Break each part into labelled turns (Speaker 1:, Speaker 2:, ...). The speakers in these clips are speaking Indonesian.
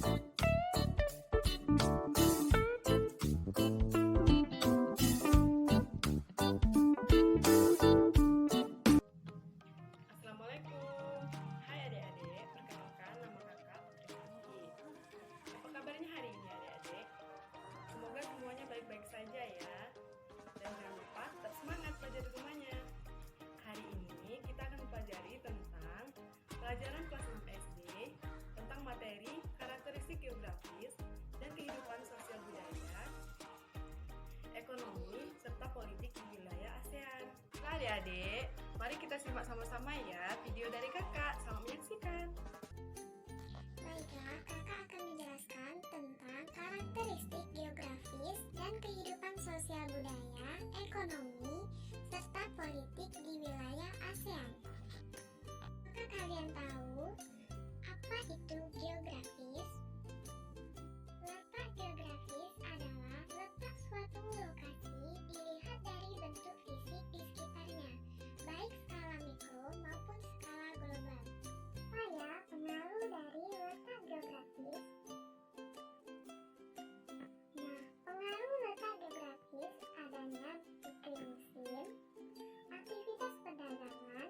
Speaker 1: Assalamualaikum. Hai adik-adik, perkenalkan nama kakak Putri Rizky. Apa kabarnya hari ini adik-adik? Semoga semuanya baik-baik saja ya. Dan jangan lupa tetap semangat belajar di rumahnya. Hari ini kita akan mempelajari tentang pelajaran kelas 6 SD tentang materi karakteristik geografis dan kehidupan sosial budaya, ekonomi, serta politik di wilayah ASEAN. Nah adik-adik, mari kita simak sama-sama ya video dari kakak. Selamat menyaksikan.
Speaker 2: Baiklah, kakak akan menjelaskan tentang karakteristik geografis dan kehidupan sosial budaya, ekonomi, serta politik di wilayah ASEAN. Apakah kalian tahu apa itu geografis? Letak geografis adalah letak suatu lokasi dilihat dari bentuk fisik di sekitarnya, baik skala mikro maupun skala global. Apa ya pengaruh dari letak geografis? Nah, pengaruh letak geografis adanya iklim musim, aktivitas perdagangan,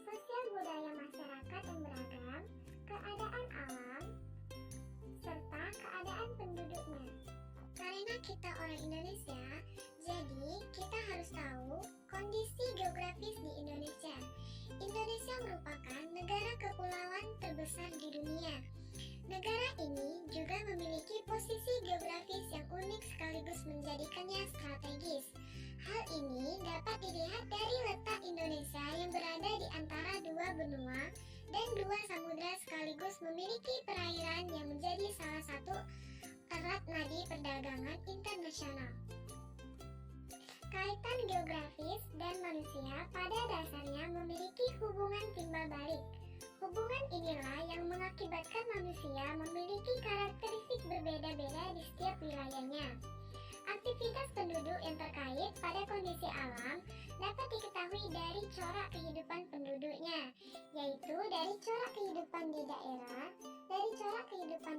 Speaker 2: sosial budaya masyarakat yang beragam, keadaan alam, serta keadaan penduduknya. Karena kita orang Indonesia, jadi kita harus tahu kondisi geografis di Indonesia. Indonesia merupakan negara kepulauan terbesar di dunia. Negara ini juga memiliki posisi geografis yang unik sekaligus menjadikannya strategis. Hal ini dapat dilihat dari letak Indonesia yang berada di antara dua benua dan dua samudra sekaligus memiliki perairan yang menjadi salah satu erat nadi perdagangan internasional. Kaitan geografis dan manusia pada dasarnya memiliki hubungan timbal balik. Hubungan inilah yang mengakibatkan manusia memiliki karakteristik berbeda-beda di setiap wilayahnya. Aktivitas penduduk yang terkait pada kondisi alam dapat diketahui dari corak kehidupan penduduknya, yaitu dari corak kehidupan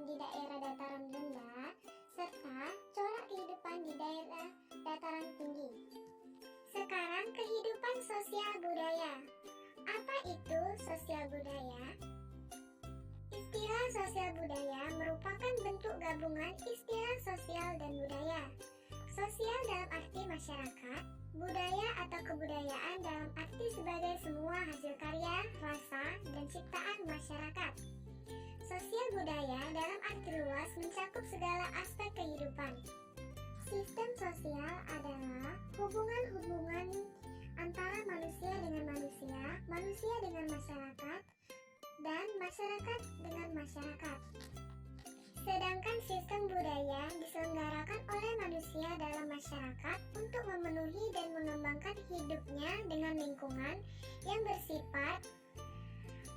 Speaker 2: di daerah dataran rendah, serta corak kehidupan di daerah dataran tinggi. Sekarang kehidupan sosial budaya. Apa itu sosial budaya? Istilah sosial budaya merupakan bentuk gabungan istilah sosial dan budaya. Sosial dalam arti masyarakat, budaya atau kebudayaan dalam arti sebagai semua hasil karya, rasa, dan ciptaan masyarakat. Sosial budaya dalam arti luas mencakup segala aspek kehidupan. Sistem sosial adalah hubungan-hubungan antara manusia dengan masyarakat, dan masyarakat dengan masyarakat. Sedangkan sistem budaya diselenggarakan oleh manusia dalam masyarakat untuk memenuhi dan mengembangkan hidupnya dengan lingkungan yang bersifat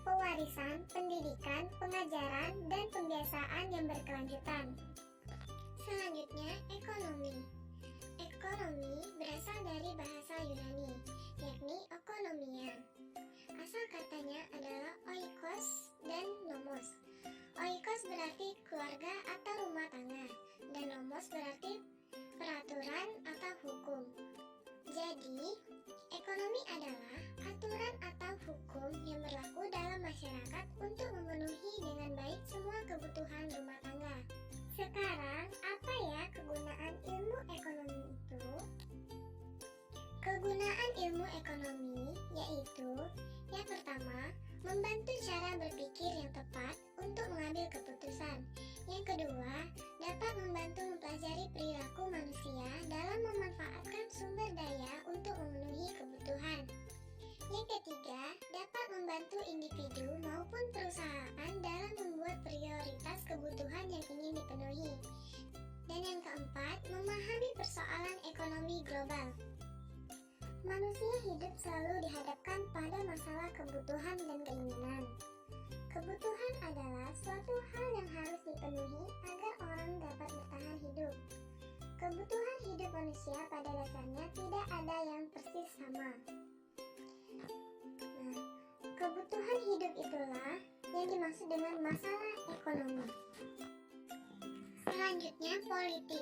Speaker 2: pewarisan, pendidikan, pengajaran, dan pembiasaan yang berkelanjutan. Selanjutnya, ekonomi. Ekonomi berasal dari bahasa Yunani, yakni oikonomia. Asal katanya adalah oikos dan nomos. Oikos berarti keluarga atau rumah tangga, dan nomos berarti peraturan atau hukum. Jadi, ekonomi adalah aturan atau hukum yang berlaku dalam masyarakat untuk memenuhi dengan baik semua kebutuhan rumah tangga. Sekarang, apa ya kegunaan ilmu ekonomi itu? Kegunaan ilmu ekonomi yaitu yang pertama, membantu cara berpikir yang tepat untuk mengambil keputusan. Yang kedua, dapat membantu mempelajari perilaku manusia dalam memanfaatkan sumber daya untuk memenuhi kebutuhan. Yang ketiga, dapat membantu individu maupun perusahaan dalam membuat prioritas kebutuhan yang ingin dipenuhi. Dan yang keempat, memahami persoalan ekonomi global. Manusia hidup selalu dihadapkan pada masalah kebutuhan dan keinginan. Kebutuhan adalah suatu hal yang harus dipenuhi agar orang dapat bertahan hidup. Kebutuhan hidup manusia pada dasarnya tidak ada yang persis sama. Kebutuhan hidup itulah yang dimaksud dengan masalah ekonomi. Selanjutnya, politik.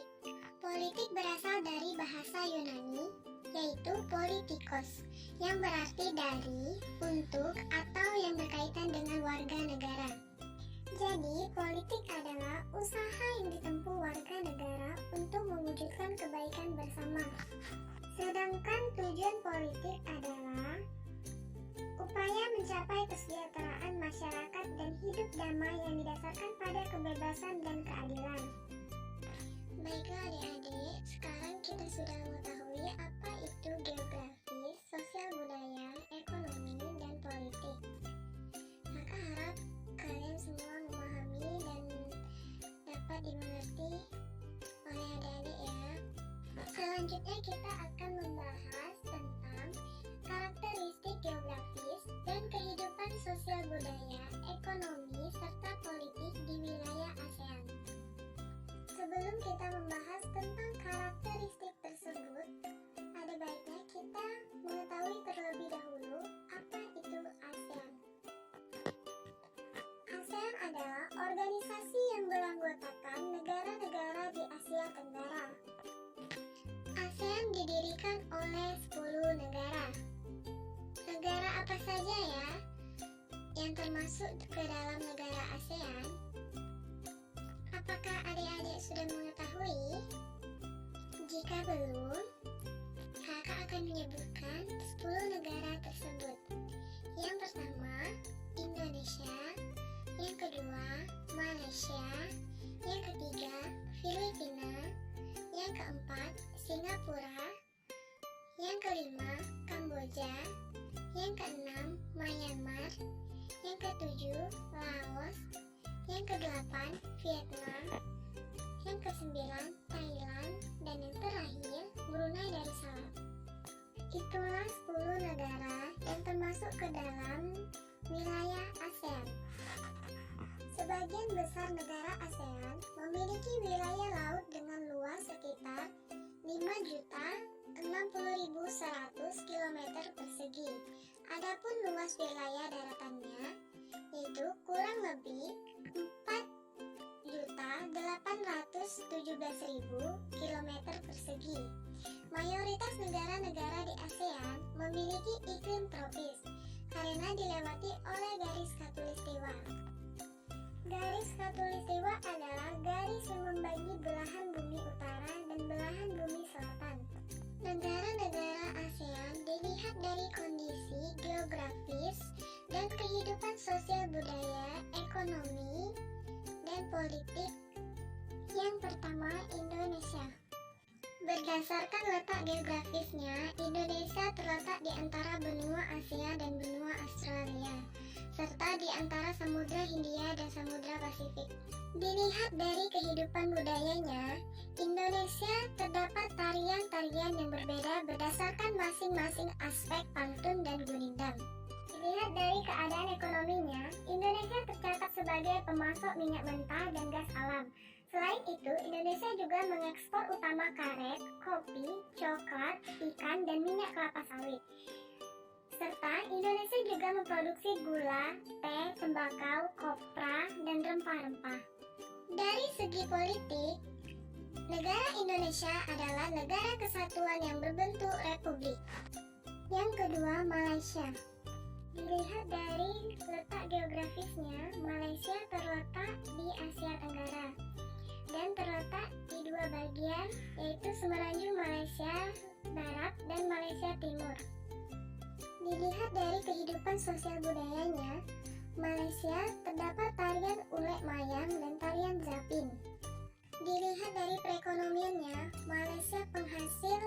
Speaker 2: Politik berasal dari bahasa Yunani, yaitu politikos, yang berarti dari, untuk, atau yang berkaitan dengan warga negara. Jadi, politik adalah usaha yang ditempuh warga negara untuk mewujudkan kebaikan bersama. Sedangkan tujuan politik adalah upaya mencapai kesejahteraan masyarakat dan hidup damai yang didasarkan pada kebebasan dan keadilan. Baiklah adik-adik, sekarang kita sudah mengetahui apa itu geografis, sosial budaya, ekonomi, dan politik. Maka harap kalian semua memahami dan dapat dimengerti oleh adik-adik ya. Selanjutnya kita akan membahas tentang karakteristik geografis dan kehidupan sosial budaya, ekonomi, serta politik di wilayah ASEAN. Sebelum kita membahas tentang karakteristik tersebut, ada baiknya kita mengetahui terlebih dahulu apa itu ASEAN. ASEAN adalah organisasi yang beranggotakan negara-negara di Asia Tenggara. ASEAN didirikan oleh 10 negara. Negara apa saja ya yang termasuk ke dalam negara ASEAN? Apakah adik-adik sudah mengetahui? Jika belum, kakak akan menyebutkan 10 negara tersebut. Yang pertama, Indonesia. Yang kedua, Malaysia. Yang ketiga, Filipina. Yang keempat, Singapura. Yang kelima, Kamboja. Yang keenam, Myanmar. Yang ketujuh, Laos. Yang kedelapan, Vietnam. Yang kesembilan, Thailand. Dan yang terakhir, Brunei Darussalam. Itulah 10 negara yang termasuk ke dalam wilayah ASEAN. Sebagian besar negara ASEAN memiliki wilayah laut dengan luas sekitar 5.060.100 km persegi. Adapun luas wilayah daratannya yaitu kurang lebih 4.817.000 km persegi. Mayoritas negara-negara di ASEAN memiliki iklim tropis karena dilewati oleh garis khatulistiwa. Garis khatulistiwa adalah garis yang membagi belahan bumi utara dan belahan bumi selatan. Negara-negara ASEAN dilihat dari kondisi geografis dan kehidupan sosial budaya, ekonomi, dan politik. Yang pertama, Indonesia. Berdasarkan letak geografisnya, Indonesia terletak di antara benua Asia dan benua Australia, serta di antara Samudra Hindia dan Samudra Pasifik. Dilihat dari kehidupan budayanya, Indonesia terdapat tarian-tarian yang berbeda berdasarkan masing-masing aspek pantun dan gurindam. Dilihat dari keadaan ekonominya, Indonesia tercatat sebagai pemasok minyak mentah dan gas alam. Selain itu, Indonesia juga mengekspor utama karet, kopi, coklat, ikan, dan minyak kelapa sawit. Serta Indonesia juga memproduksi gula, teh, tembakau, kopra, dan rempah-rempah. Dari segi politik, negara Indonesia adalah negara kesatuan yang berbentuk republik. Yang kedua, Malaysia. Dilihat dari letak geografisnya, Malaysia terletak di Asia Tenggara dan terletak di dua bagian, yaitu Semenanjung Malaysia Barat dan Malaysia Timur. Dilihat dari kehidupan sosial budayanya, Malaysia terdapat tarian ulek mayang dan tarian zapin. Dilihat dari perekonomiannya, Malaysia penghasil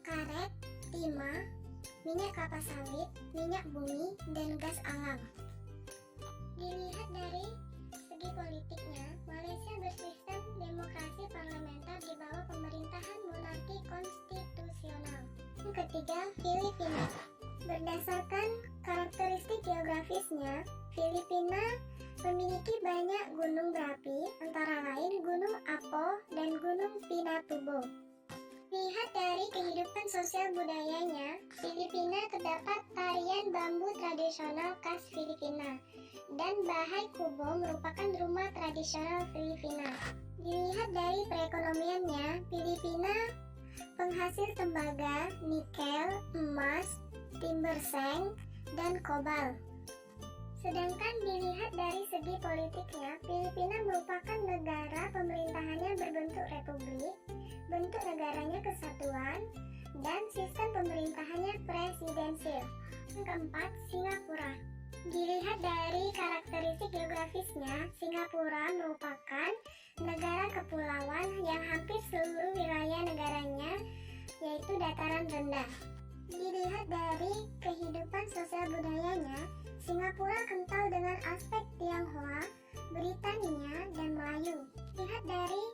Speaker 2: karet, timah, minyak kelapa sawit, minyak bumi, dan gas alam. Dilihat dari segi politiknya, Malaysia bersistem demokrasi parlementer di bawah pemerintahan monarki konstitusional. Yang ketiga, Filipina. Berdasarkan karakteristik geografisnya, Filipina memiliki banyak gunung berapi, antara lain Gunung Apo dan Gunung Pinatubo. Lihat dari kehidupan sosial budayanya, Filipina terdapat tarian bambu tradisional khas Filipina, dan Bahay Kubo merupakan rumah tradisional Filipina. Dilihat dari perekonomiannya, Filipina penghasil tembaga, nikel, emas, timber seng, dan kobalt. Sedangkan dilihat dari segi politiknya, Filipina merupakan negara pemerintahannya berbentuk republik, bentuk negaranya kesatuan, dan sistem pemerintahannya presidensil. Yang keempat, Singapura. Dilihat dari karakteristik geografisnya, Singapura merupakan negara kepulauan yang hampir seluruh wilayah negaranya yaitu dataran rendah. Dilihat dari kehidupan sosial budayanya, Singapura kental dengan aspek Tionghoa, Britania, dan Melayu. Lihat dari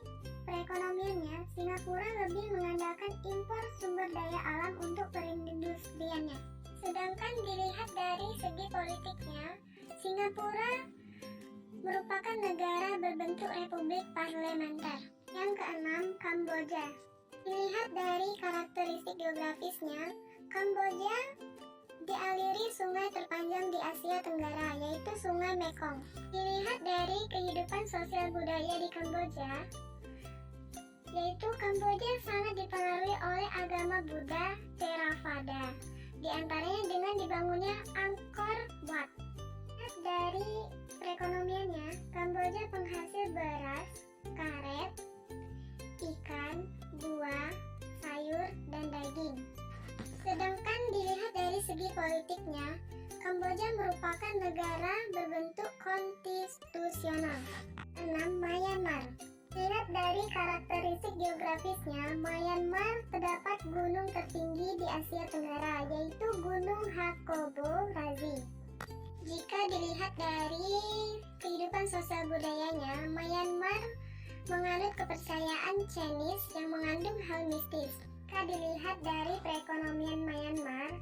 Speaker 2: perekonomiannya, Singapura lebih mengandalkan impor sumber daya alam untuk perindustriannya. Sedangkan dilihat dari segi politiknya, Singapura merupakan negara berbentuk republik parlementer. Yang keenam, Kamboja. Dilihat dari karakteristik geografisnya, Kamboja dialiri sungai terpanjang di Asia Tenggara, yaitu Sungai Mekong. Dilihat dari kehidupan sosial budaya di Kamboja, yaitu Kamboja sangat dipengaruhi oleh agama Buddha Theravada, di antaranya dengan dibangunnya Angkor Wat. Dari perekonomiannya, Kamboja penghasil beras, karet, ikan, buah, sayur, dan daging. Sedangkan dilihat dari segi politiknya, Kamboja merupakan negara berbentuk konstitusional. 6. Myanmar. Lihat dari karakteristik geografisnya, Myanmar terdapat gunung tertinggi di Asia Tenggara, yaitu Gunung Hakobo Razi. Jika dilihat dari kehidupan sosial budayanya, Myanmar menganut kepercayaan Chinese yang mengandung hal mistis. Jika dilihat dari perekonomian Myanmar,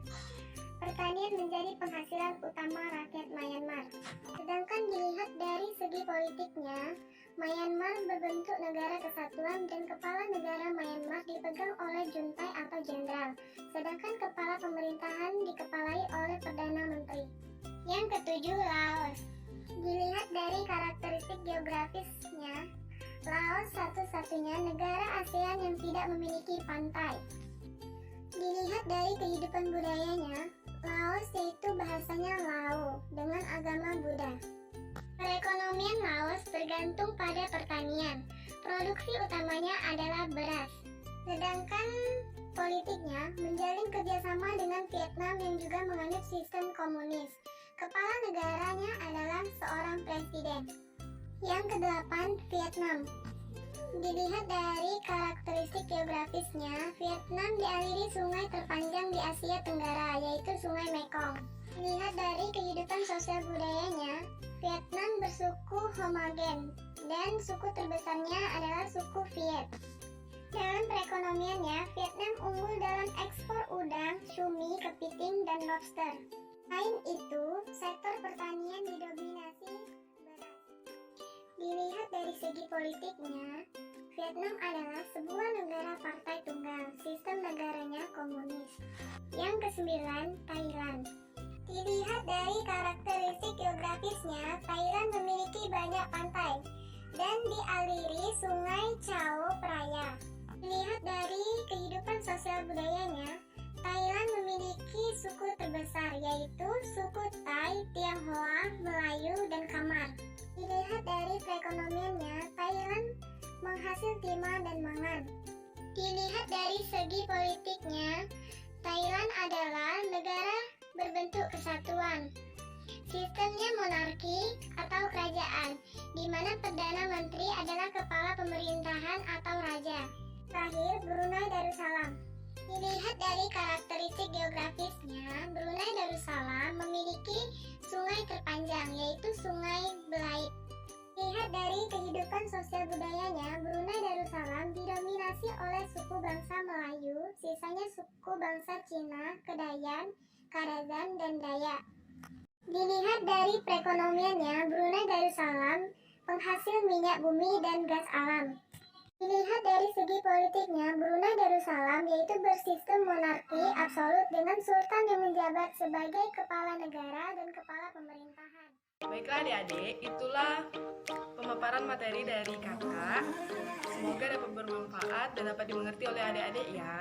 Speaker 2: pertanian menjadi penghasilan utama rakyat Myanmar. Sedangkan dilihat dari segi politiknya, Myanmar berbentuk negara kesatuan dan kepala negara Myanmar dipegang oleh juntai atau jenderal, sedangkan kepala pemerintahan dikepalai oleh Perdana Menteri. Yang ketujuh, Laos. Dilihat dari karakteristik geografisnya, Laos satu-satunya negara ASEAN yang tidak memiliki pantai. Dilihat dari kehidupan budayanya, Laos yaitu bahasanya Lao dengan agama Buddha. Perekonomian Laos bergantung pada pertanian. Produksi utamanya adalah beras. Sedangkan politiknya menjalin kerjasama dengan Vietnam yang juga menganut sistem komunis. Kepala negaranya adalah seorang presiden. Yang kedelapan, Vietnam. Dilihat dari karakteristik geografisnya, Vietnam dialiri sungai terpanjang di Asia Tenggara, yaitu Sungai Mekong. Dilihat dari kehidupan sosial budayanya, Vietnam bersuku homogen dan suku terbesarnya adalah suku Viet. Dalam perekonomiannya, Vietnam unggul dalam ekspor udang, cumi, kepiting, dan lobster. Selain itu, sektor pertanian didominasi beras. Dilihat dari segi politiknya, Vietnam adalah sebuah negara partai tunggal, sistem negaranya komunis. Yang kesembilan, Thailand. Dilihat dari karakteristik geografisnya, Thailand memiliki banyak pantai dan dialiri sungai Chao Phraya. Dilihat dari kehidupan sosial budayanya, Thailand memiliki suku terbesar yaitu suku Thai, Tionghoa, Melayu, dan Khmer. Dilihat dari perekonomiannya, Thailand menghasil timah dan mangan. Dilihat dari segi politiknya, Thailand adalah negara berbentuk kesatuan. Sistemnya monarki atau kerajaan, di mana Perdana Menteri adalah kepala pemerintahan atau raja. Terakhir, Brunei Darussalam. Dilihat dari karakteristik geografisnya, Brunei Darussalam memiliki sungai terpanjang, yaitu Sungai Belait. Lihat dari kehidupan sosial budayanya, Brunei Darussalam didominasi oleh suku bangsa Melayu, sisanya suku bangsa Cina, Kedayan, Kadazan, dan Dayak. Dilihat dari perekonomiannya, Brunei Darussalam penghasil minyak bumi dan gas alam. Dilihat dari segi politiknya, Brunei Darussalam yaitu bersistem monarki absolut dengan sultan yang menjabat sebagai kepala negara dan kepala pemerintahan.
Speaker 1: Baiklah adik-adik, itulah pemaparan materi dari kakak. Semoga dapat bermanfaat dan dapat dimengerti oleh adik-adik ya.